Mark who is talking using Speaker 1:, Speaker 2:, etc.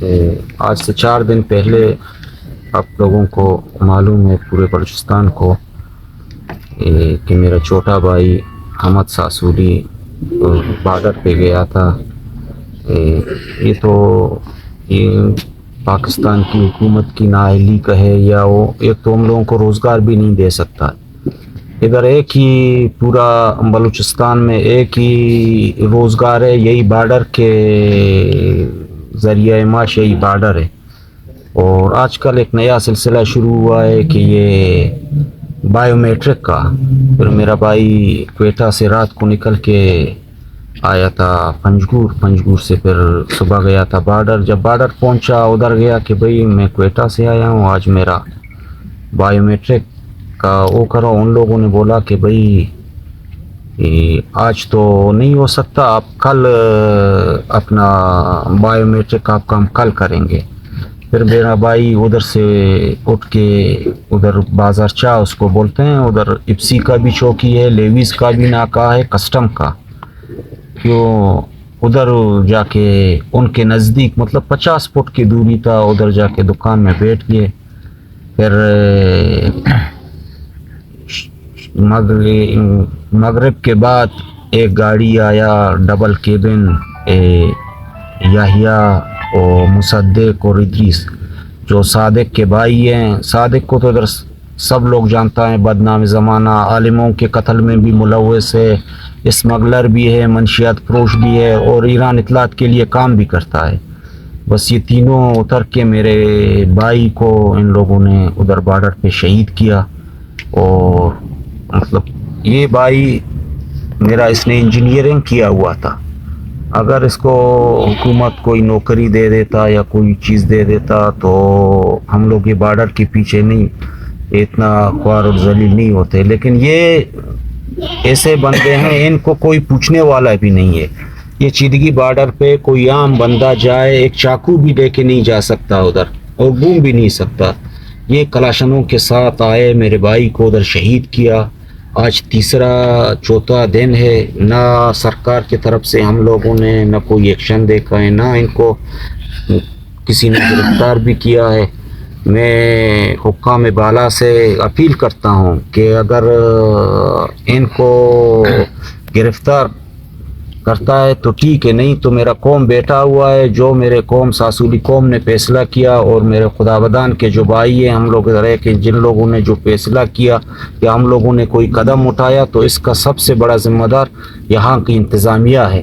Speaker 1: آج سے 4 دن پہلے آپ لوگوں کو معلوم ہے پورے بلوچستان کو کہ میرا چھوٹا بھائی حمد ساسولی بارڈر پہ گیا تھا۔ یہ تو پاکستان کی حکومت کی نااہلی کا ہے، یا وہ ایک تو ہم لوگوں کو روزگار بھی نہیں دے سکتا۔ ادھر ایک ہی پورا بلوچستان میں ایک ہی روزگار ہے، یہی بارڈر کے ذریعہ معاش یہی بارڈر ہے۔ اور آج کل ایک نیا سلسلہ شروع ہوا ہے کہ یہ بائیو میٹرک کا۔ پھر میرا بھائی کوئٹہ سے رات کو نکل کے آیا تھا پنجگور سے، پھر صبح گیا تھا بارڈر۔ جب بارڈر پہنچا ادھر گیا کہ بھئی میں کوئٹہ سے آیا ہوں، آج میرا بائیو میٹرک کا وہ کرو۔ ان لوگوں نے بولا کہ بھئی آج تو نہیں ہو سکتا، آپ کل اپنا بائیو میٹرک آپ کا ہم کل کریں گے۔ پھر میرا بھائی ادھر سے اٹھ کے ادھر بازار چاہ اس کو بولتے ہیں، ادھر اپسی کا بھی چوکی ہے، لیویز کا بھی ناکا ہے، کسٹم کا، کیوں ادھر جا کے ان کے نزدیک مطلب 50 فٹ کی دوری تھا، ادھر جا کے دکان میں بیٹھ گئے۔ پھر مغرب کے بعد ایک گاڑی آیا ڈبل کیبن، یحییٰ اور مصدق اور ادریس، جو صادق کے بھائی ہیں۔ صادق کو تو ادھر سب لوگ جانتا ہے، بدنام زمانہ، عالموں کے قتل میں بھی ملوث ہے، اسمگلر بھی ہے، منشیات فروش بھی ہے، اور ایران اطلاعات کے لیے کام بھی کرتا ہے۔ بس یہ تینوں اتر کے میرے بھائی کو ان لوگوں نے ادھر بارڈر پہ شہید کیا۔ اور مطلب یہ بھائی میرا، اس نے انجینئرنگ کیا ہوا تھا، اگر اس کو حکومت کوئی نوکری دے دیتا یا کوئی چیز دے دیتا تو ہم لوگ یہ بارڈر کے پیچھے نہیں اتنا خوار اور ذلیل نہیں ہوتے۔ لیکن یہ ایسے بندے ہیں، ان کو کوئی پوچھنے والا بھی نہیں ہے۔ یہ چیدگی بارڈر پہ کوئی عام بندہ جائے ایک چاقو بھی لے کے نہیں جا سکتا ادھر، اور گھوم بھی نہیں سکتا۔ یہ کلاشنوں کے ساتھ آئے، میرے بھائی کو ادھر شہید کیا۔ آج تیسرا چوتھا دن ہے، نہ سرکار کی طرف سے ہم لوگوں نے نہ کوئی ایکشن دیکھا ہے، نہ ان کو کسی نے گرفتار بھی کیا ہے۔ میں حکام بالا سے اپیل کرتا ہوں کہ اگر ان کو گرفتار کرتا ہے تو ٹھیک ہے، نہیں تو میرا قوم بیٹھا ہوا ہے۔ جو میرے قوم ساسولی قوم نے فیصلہ کیا، اور میرے خداوندان کے جو بھائی ہیں ہم لوگ رہے کہ جن لوگوں نے جو فیصلہ کیا کہ ہم لوگوں نے کوئی قدم اٹھایا، تو اس کا سب سے بڑا ذمہ دار یہاں کی انتظامیہ ہے۔